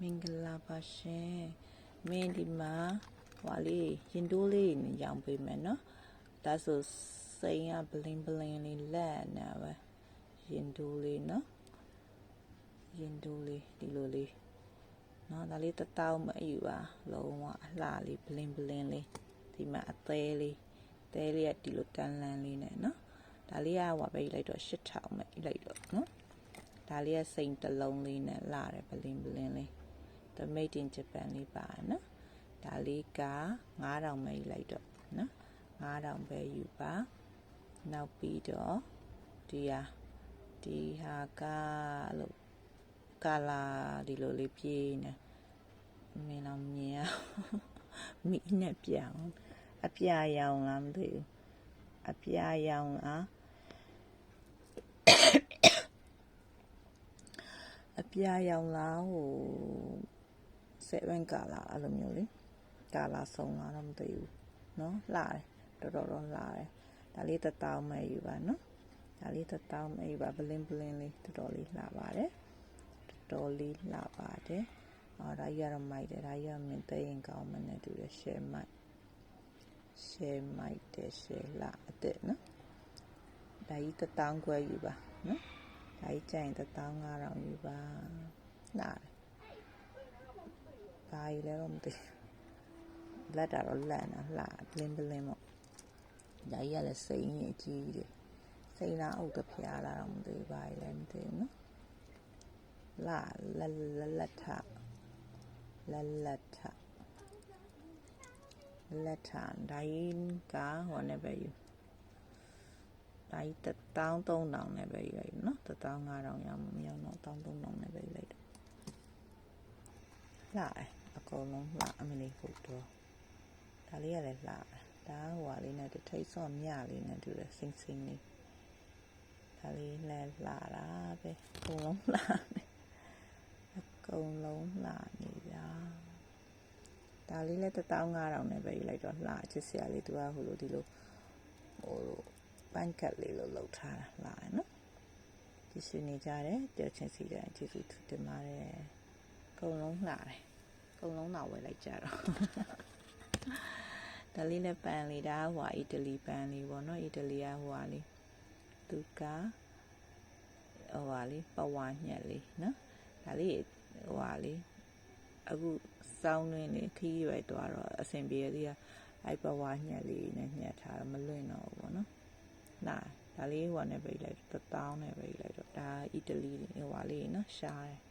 မင်္ဂလာပါရှင်မင်းဒီမှာဟွာလေးရင်တိုးလေးရောင်ပေးမယ်နော်ဒါဆိုစိန်ကဘလင်းလေးလက်နေပဲရင်တိုးလေးနော်ရင်တိုးလေးဒီလိုလေးနော်ဒါလေးတတောင်းမအယူပါလုံးဝအလှလေးဘလင်းလေးဒီမှာအသေးလေးကဒီလိုတန်းလန်းလေးနဲ့နော်ဒါလေးကဟွာပဲလိုက်တော့8000ပဲလိုက်တော့နော်ဒါလေးကစိန်တစ်လုံးလေးနဲ့လှတယ်ဘလင်းလေးThe Made in Japan လေးပါနော်ဒါလေးက9000ပဲလိုက်တော့နော်9000ပဲယူပါနောက်ပြီးတော့ဒီဟာကလို့ကာလာဒီလိုလေးပြေးနေမင်းတော့မြင်မိနဲ့ပြောင်းအပြရောင်လားမသိဘူးအပြရောင်လားအပြရောင်လားဟို7ကာလာအဲ့လိုမျိုးလေကာလာဆုံးလာတော့မသိဘူးเนาะလှတယ်တော်လှတယ်ဒါလေး1000ပဲယူပါเนาะဒါလေး1000ပဲယူပါဘလင်းလေးတော်တော်လေးလှပါတယ်တော်လေးလှပါတယ်ဒါကြီးကတော့မိုက်တယ်ဒါကြီးကမင်းသိရင်ကောင်းမနဲ့တူတယ် share မိုက်တယ် share လှအစ်เนาะဒါကြီး1000ခွဲယူပါเนาะဒါကြီးကျရင်15000ယူပါလှတယ်ဘာကြီးလဲတော့မသိလက်တာတော့လက်နေလှဘလင်းပေါ့ဒါကြီးကလည်းစိန်ကြီးအကြီးတယ်စိန်လားအုပ်တဖျားလားတော့မသိဘာကြီးလဲမသိဘူးနော်လက်ထဒါကြီးကဟောနေပဲယူဒါကြီး13000နဲ့ပဲယူလိုက်နော်15000ရမရောက်တော့13000နဲ့ပဲယူလိုက်လှအကုန်လုံးလှအမလေးဟုတ်တော့ဒါလေးရတယ်လှဒါဟိုလေးနဲ့ထိတ်ဆော့မြလေးနဲ့တူတယ်စိမ့်လေးဒါလေးလည်းလှတာပဲအကုန်လုံးလှနေအကုန်လုံးလှနေတာဒါလေးလည်း15000နဲ့ပဲယူလိုက်တော့လှချစ်စရာလေးသူကဟိုလိုဒီလိုဟိုပန်းကတ်လေးလို့လုပ်ထားတာလှတယ်နော်ဒီစနေကြတယ်ကြောက်ချင်းစီတယ်ကျေးဇူးတင်ပါတယ်အကုန်လုံးလှတယ်အကုန်လုံးတော့ဝယ်လိုက်ကြတော့ဒါလေးနဲ့ပန်လေးဒါဟိုအီတလီပန်လေးပေါ့နော်အီတလီကဟိုလေးသူကဟိုလေးပဝါညက်လေးနော်ဒါလေးဟိုလေးအခုစောင်းတွင်းလေးခီးရွယ်သွားတော့အဆင်ပြေသေးတယ်အဲ့ပဝါညက်လေးနဲ့ညက်ထားတော့မလွင့်တော့ဘူးပေါ့နော်ဒါလေးဟိုနဲ့ပဲလိုက်1000နဲ့ပဲလိုက်တော့ဒါအီတလီဟိုလေးနော်ရှားတယ်